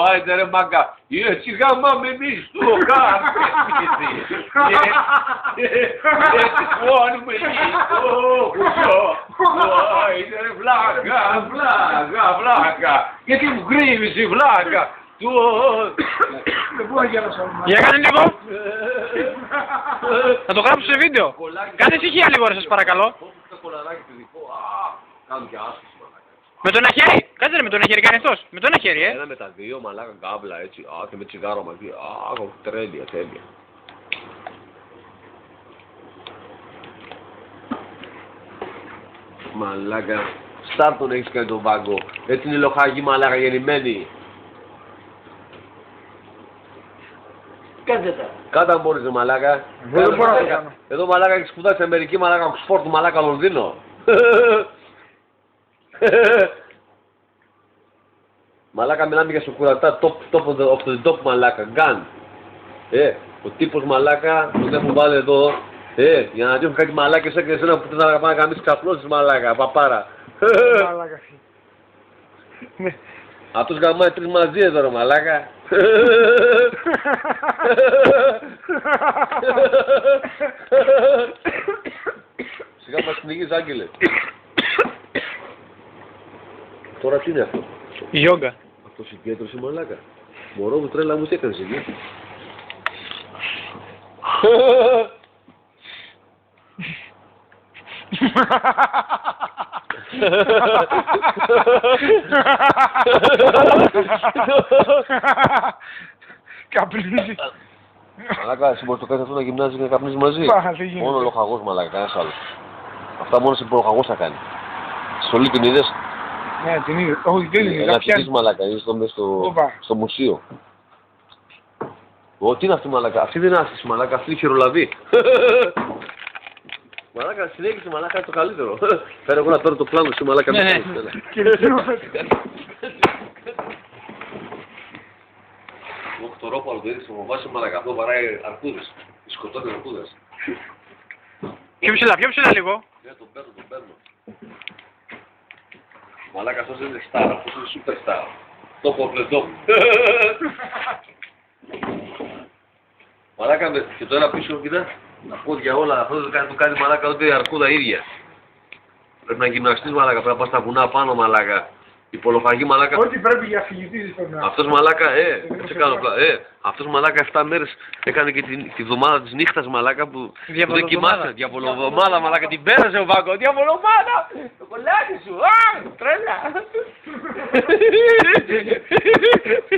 Άιντε ρε μάγκα. Έτσι γαμάμε εμείς το καφέ. Έτσι χώνουμε λίγο. Άιντε ρε βλάκα. Γιατί μου κρύβεις η βλάκα. Για κάνε λίγο. Θα το γράψω σε βίντεο. Κάνε ησυχία λίγο ρε σας παρακαλώ. Κάνουν και άσχηση. Με το ένα χέρι. Κάτσε ρε με το ένα χέρι, κάνει αυτός. Με το ένα χέρι, Ένα με τα δύο, μαλάκα γκάμπλα έτσι. Και με τσιγάρο μαζί. Τέλεια. Μαλάκα. Στάρτον έχεις κάνει τον βάγκο. Έτσι είναι η λοχάγη μαλάκα γεννημένη. Κάντε τα. Κάτα αν μπορείς ρε μαλάκα. Δεν μπορώ να το κάνω. Εδώ μαλάκα έχεις σπουδάσει Αμερική μαλάκα Οξφόρτ μαλάκα Λονδίνο. Μαλάκα μιλάμε για σοκουρατά, top of the top μαλάκα, gun. Ο τύπος μαλάκα τον έχουν βάλει εδώ, για να δείχνουν κάτι μαλάκες έκανε εσένα που θα πάνε να κάνεις καπνώσεις μαλάκα, παπάρα. Μαλάκα. Αυτός γαμάει τρεις μαζί εδώ ρε μαλάκα. Σιγά μας πνιγείς άγγελε. Τώρα τι είναι αυτό. Γιόγκα. Αυτό συγκέντρωσε μαλάκα. Μωρό μου τρέλα μου τι έκανες εκεί. Καπνίζει. Μαλάκα, εσύ μπορείς το κάνεις αυτό να γυμνάζεις και να καπνίζεις μαζί. Μόνο λοχαγός μαλάκα, κανένας άλλος. Αυτά μόνο σε λοχαγός θα κάνει. Στολή την είδες. Ναι, την είδε. Όχι, δεν είναι. Ένα φοιτής μαλάκα, είναι στο μουσείο. Τι είναι αυτή μαλάκα, αυτή δεν είναι άσκηση μαλάκα, αυτή είναι χειρολαβή. Μαλάκα, συνέχισε μαλάκα, είναι το καλύτερο. Φέρε εγώ να παίρνω το πλάνο σου μαλάκα. Ναι. Εγώ χτωρόπαλο το είδες, μου βάζει μαλάκα, αυτό βαράει αρκούδες. Σκοτώνει αρκούδες. Πιο ψηλά λίγο. Ναι, τον παίρνω. Μαλάκα, αυτός δεν είναι star, αυτός είναι superstar. Το κομπλετό. Μαλάκα, και τώρα πίσω, κοίτα, τα πόδια όλα, αυτό το κάνει μαλάκα, ούτε η αρκούδα ίδια. Πρέπει να γυμναστείς μαλάκα, πρέπει να πας στα βουνά πάνω μαλάκα. Η πολλοφαγή μαλάκα. Ό,τι πρέπει για αφηγητής πρέπει να. Αυτός μαλάκα, σε κάνω απλά, αυτός μαλάκα 7 μέρες έκανε και τη βδομάδα της νύχτας μαλάκα που δεν κοιμάσαι. Διαβολοβδομάδα μαλάκα, την πέρασε ο Βάγκο, διαβολοβδομάδα! Το κολλάκι σου, τρέλα!